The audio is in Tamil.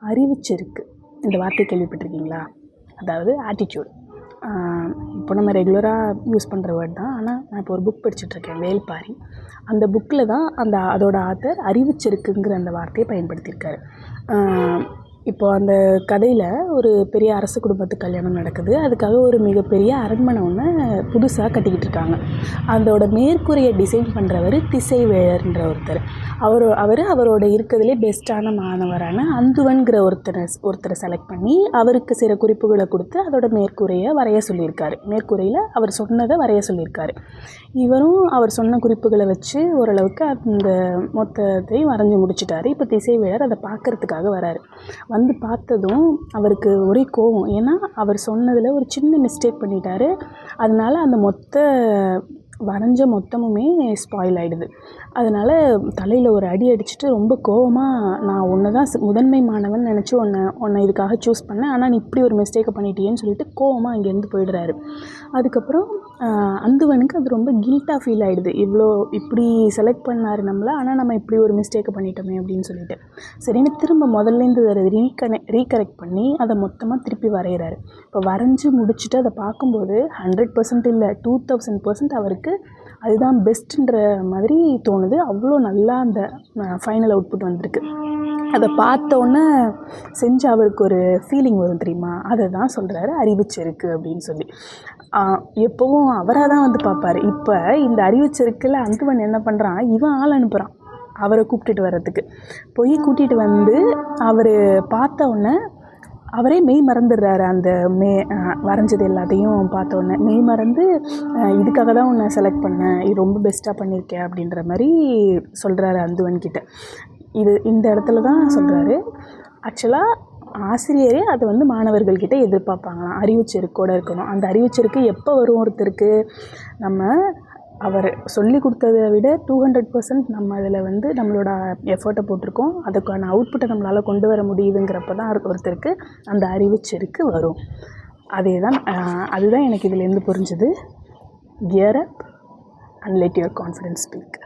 அறிவுச்செருக்கு இந்த வார்த்தை கேள்விப்பட்டிருக்கீங்களா? அதாவது ஆட்டிடியூட். இப்போ நம்ம ரெகுலராக யூஸ் பண்ணுற வேர்ட் தான். ஆனால் நான் இப்போ ஒரு புக் படிச்சுட்ருக்கேன், வேல்பாரி. அந்த புக்கில் தான் அதோட ஆத்தர் அறிவுச்செருக்குங்கிற அந்த வார்த்தையை பயன்படுத்தியிருக்காரு. இப்போ அந்த கதையில் ஒரு பெரிய அரச குடும்பத்து கல்யாணம் நடக்குது. அதுக்காக ஒரு மிகப்பெரிய அரண்மனை ஒன்று புதுசாக கட்டிக்கிட்டு இருக்காங்க. அதோட மேற்கூரையை டிசைன் பண்ணுறவர் திசைவேழர்ன்ற ஒருத்தர். அவரோட இருக்கிறதுலே பெஸ்ட்டான மாணவரான அந்துவன்கிற ஒருத்தரை செலக்ட் பண்ணி அவருக்கு சில குறிப்புகளை கொடுத்து அதோட மேற்கூரையை வரைய சொல்லியிருக்காரு. மேற்கூரையில் அவர் சொன்னதை வரைய சொல்லியிருக்காரு. இவரும் அவர் சொன்ன குறிப்புகளை வச்சு ஓரளவுக்கு அந்த மொத்தத்தையும் வரைஞ்சி முடிச்சிட்டாரு. இப்போ திசைவேழர் அதை பார்க்கறதுக்காக வராரு. வந்து பார்த்ததும் அவருக்கு ஒரே கோவம். ஏன்னா அவர் சொன்னதில் ஒரு சின்ன மிஸ்டேக் பண்ணிட்டாரு. அதனால அந்த வரைஞ்ச மொத்தமுமே ஸ்பாயில் ஆகிடுது. அதனால் தலையில் ஒரு அடி அடிச்சுட்டு ரொம்ப கோவமாக, நான் உன்னை தான் முதன்மை மாணவன் நினச்சி உன்னை இதுக்காக சூஸ் பண்ணேன், ஆனால் நீ இப்படி ஒரு மிஸ்டேக்கை பண்ணிட்டியேன்னு சொல்லிட்டு கோவமாக அங்கேருந்து போயிடுறாரு. அதுக்கப்புறம் அந்துவனுக்கு அது ரொம்ப கில்ட்டாக ஃபீல் ஆகிடுது. இப்படி செலக்ட் பண்ணார் நம்மளை, ஆனால் நம்ம இப்படி ஒரு மிஸ்டேக்கை பண்ணிட்டோமே அப்படின்னு சொல்லிட்டு சரின்னு திரும்ப முதல்லேருந்து அதை ரீகரெக்ட் பண்ணி அதை மொத்தமாக திருப்பி வரைகிறாரு. இப்போ வரைஞ்சி முடிச்சுட்டு அதை பார்க்கும்போது 100% இல்லை, 2000% அவருக்கு அதுதான் பெஸ்ட்டுன்ற மாதிரி தோணுது. அவ்வளோ நல்லா அந்த ஃபைனல் அவுட்புட் வந்திருக்கு. அதை பார்த்தோன்னே செஞ்ச அவருக்கு ஒரு ஃபீலிங் வரும் தெரியுமா? அதை தான் சொல்கிறாரு அறிவுச்செருக்கு அப்படின்னு சொல்லி. எப்போவும் அவராக தான் வந்து பார்ப்பார். இப்போ இந்த அறிவுச்செருக்கில் அந்துவன் என்ன பண்ணுறான், இவன் ஆள் அனுப்புகிறான் அவரை கூப்பிட்டுட்டு வர்றதுக்கு. போய் கூட்டிகிட்டு வந்து அவர் பார்த்தோன்னே அவரே மெய் மறந்துடுறாரு. அந்த வரைஞ்சது எல்லாத்தையும் பார்த்தோன்னே மெய் மறந்து, இதுக்காக தான் உன்னை செலக்ட் பண்ணேன், இது ரொம்ப பெஸ்ட்டாக பண்ணியிருக்கேன் அப்படின்ற மாதிரி சொல்கிறாரு அந்துவன்கிட்ட. இந்த இடத்துல தான் சொல்கிறாரு, ஆக்சுவலாக ஆசிரியரே அதை வந்து மாணவர்கள்கிட்ட எதிர்பார்ப்பாங்களாம், அறிவுச்செருக்கோடு இருக்கணும். அந்த அறிவுச்செருக்கு எப்போ வரும் ஒருத்தருக்கு, நம்ம அவர் சொல்லி கொடுத்ததை விட 200% நம்ம அதில் வந்து நம்மளோட எஃபர்ட்டை போட்டிருக்கோம், அதுக்கான அவுட்புட்டை நம்மளால் கொண்டு வர முடியுதுங்கிறப்ப தான் ஒருத்தருக்கு அந்த அறிவுச்செருக்கு வரும். அதுதான் எனக்கு இதிலேருந்து புரிஞ்சுது. Gear up and let your confidence speak.